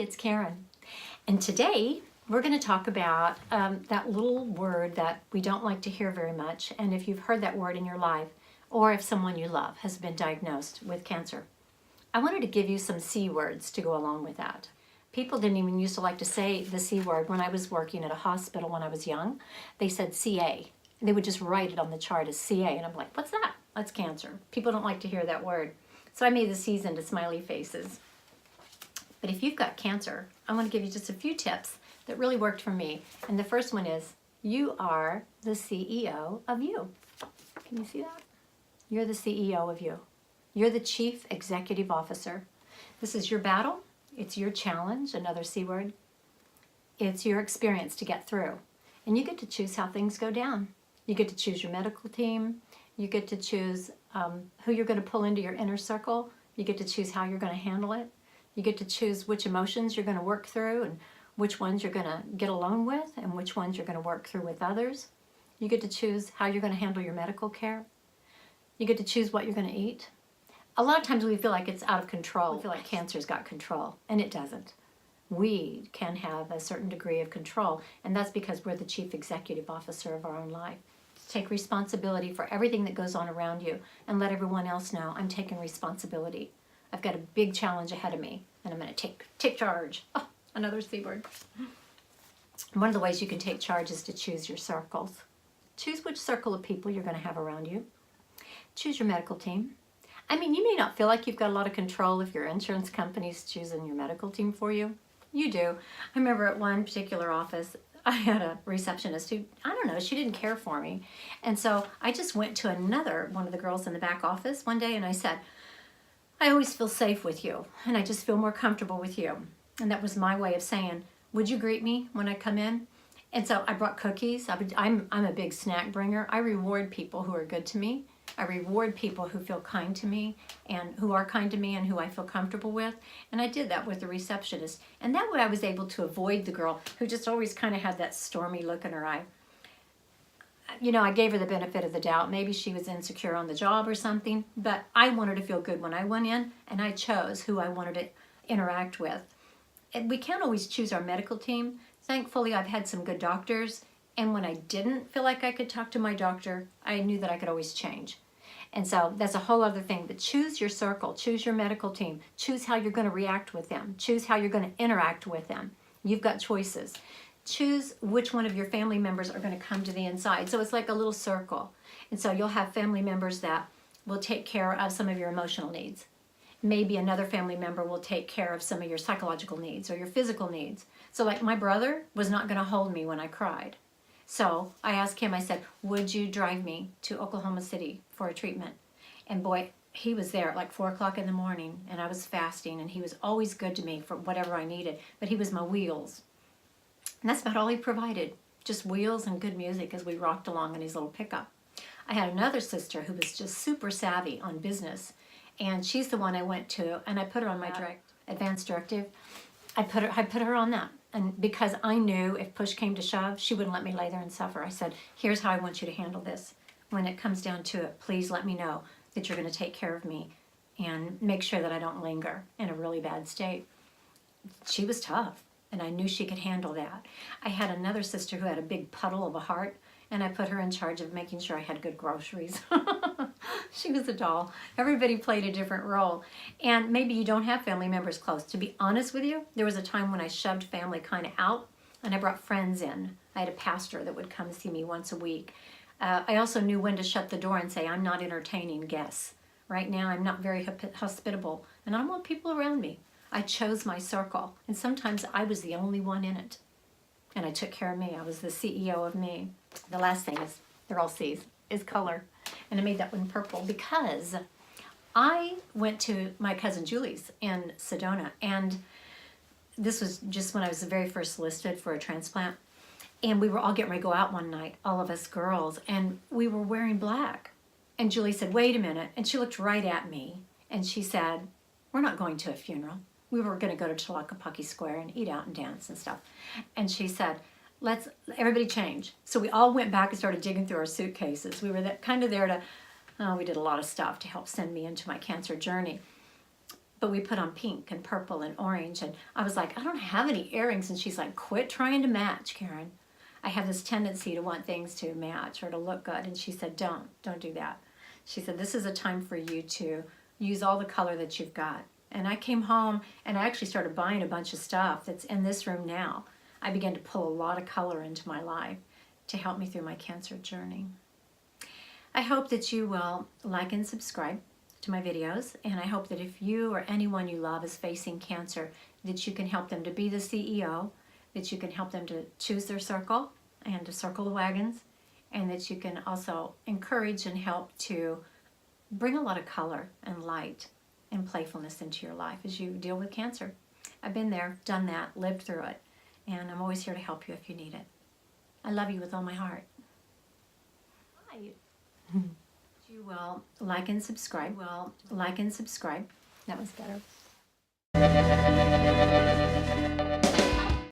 it's Karen. And today we're going to talk about that little word that we don't like to hear very much. And if you've heard that word in your life, or if someone you love has been diagnosed with cancer, I wanted to give you some C words to go along with that. People didn't even used to like to say the C word. When I was working at a hospital when I was young, they said CA. They would just write it on the chart as CA. And I'm like, what's that? That's cancer. People don't like to hear that word. So I made the C's into smiley faces. But if you've got cancer, I want to give you just a few tips that really worked for me. And the first one is, you are the CEO of you. Can you see that? You're the CEO of you. You're the Chief Executive Officer. This is your battle. It's your challenge, another C word. It's your experience to get through. And you get to choose how things go down. You get to choose your medical team. You get to choose who you're going to pull into your inner circle. You get to choose how you're going to handle it. You get to choose which emotions you're going to work through and which ones you're going to get alone with and which ones you're going to work through with others. You get to choose how you're going to handle your medical care. You get to choose what you're going to eat. A lot of times we feel like it's out of control. We feel like cancer's got control, and it doesn't. We can have a certain degree of control, and that's because we're the chief executive officer of our own life. Take responsibility for everything that goes on around you and let everyone else know, I'm taking responsibility. I've got a big challenge ahead of me, and I'm going to take charge. Oh, another C word. One of the ways you can take charge is to choose your circles. Choose which circle of people you're going to have around you. Choose your medical team. I mean, you may not feel like you've got a lot of control if your insurance company's choosing your medical team for you. You do. I remember at one particular office, I had a receptionist who, I don't know, she didn't care for me. And so I just went to one of the girls in the back office one day and I said, I always feel safe with you, and I just feel more comfortable with you. And that was my way of saying, would you greet me when I come in? And so I brought cookies. I'm a big snack bringer. I reward people who are good to me. I reward people who feel kind to me and who are kind to me and who I feel comfortable with. And I did that with the receptionist. And that way I was able to avoid the girl who just always kind of had that stormy look in her eye. You know, I gave her the benefit of the doubt. Maybe she was insecure on the job or something, but I wanted to feel good when I went in, and I chose who I wanted to interact with. And we can't always choose our medical team. Thankfully, I've had some good doctors, and when I didn't feel like I could talk to my doctor, I knew that I could always change. And so that's a whole other thing. But choose your circle, choose your medical team, choose how you're going to react with them, choose how you're going to interact with them. You've got choices. Choose which one of your family members are going to come to the inside. So it's like a little circle. And so you'll have family members that will take care of some of your emotional needs. Maybe another family member will take care of some of your psychological needs or your physical needs. So like my brother was not going to hold me when I cried. So I asked him, I said, would you drive me to Oklahoma City for a treatment? And boy, he was there at like 4 o'clock in the morning, and I was fasting, and he was always good to me for whatever I needed, but he was my wheels. And that's about all he provided, just wheels and good music as we rocked along in his little pickup. I had another sister who was just super savvy on business, and she's the one I went to, and I put her on my advanced directive. I put her on that, and because I knew if push came to shove, she wouldn't let me lay there and suffer. I said, here's how I want you to handle this. When it comes down to it, please let me know that you're going to take care of me and make sure that I don't linger in a really bad state. She was tough, and I knew she could handle that. I had another sister who had a big puddle of a heart, and I put her in charge of making sure I had good groceries. She was a doll. Everybody played a different role. And maybe you don't have family members close. To be honest with you, there was a time when I shoved family kind of out, and I brought friends in. I had a pastor that would come see me once a week. I also knew when to shut the door and say, I'm not entertaining guests. Right now, I'm not very hospitable, and I don't want people around me. I chose my circle, and sometimes I was the only one in it. And I took care of me. I was the CEO of me. The last thing is, they're all C's, is color. And I made that one purple because I went to my cousin Julie's in Sedona, and this was just when I was the very first listed for a transplant. And we were all getting ready to go out one night, all of us girls, and we were wearing black. And Julie said, wait a minute. And she looked right at me, and she said, we're not going to a funeral. We were going to go to Tlaquepaque Square and eat out and dance and stuff. And she said, let's everybody change. So we all went back and started digging through our suitcases. We were kind of there to, we did a lot of stuff to help send me into my cancer journey. but we put on pink and purple and orange. And I was like, I don't have any earrings. And she's like, quit trying to match, Karen. I have this tendency to want things to match or to look good. And she said, don't do that. She said, this is a time for you to use all the color that you've got. And I came home and I actually started buying a bunch of stuff that's in this room now. I began to pull a lot of color into my life to help me through my cancer journey. I hope that you will like and subscribe to my videos, and I hope that if you or anyone you love is facing cancer, that you can help them to be the CEO, that you can help them to choose their circle and to circle the wagons, and that you can also encourage and help to bring a lot of color and light and playfulness into your life as you deal with cancer. I've been there, done that, lived through it, and I'm always here to help you if you need it. I love you with all my heart. Hi. You will like and subscribe. That was better.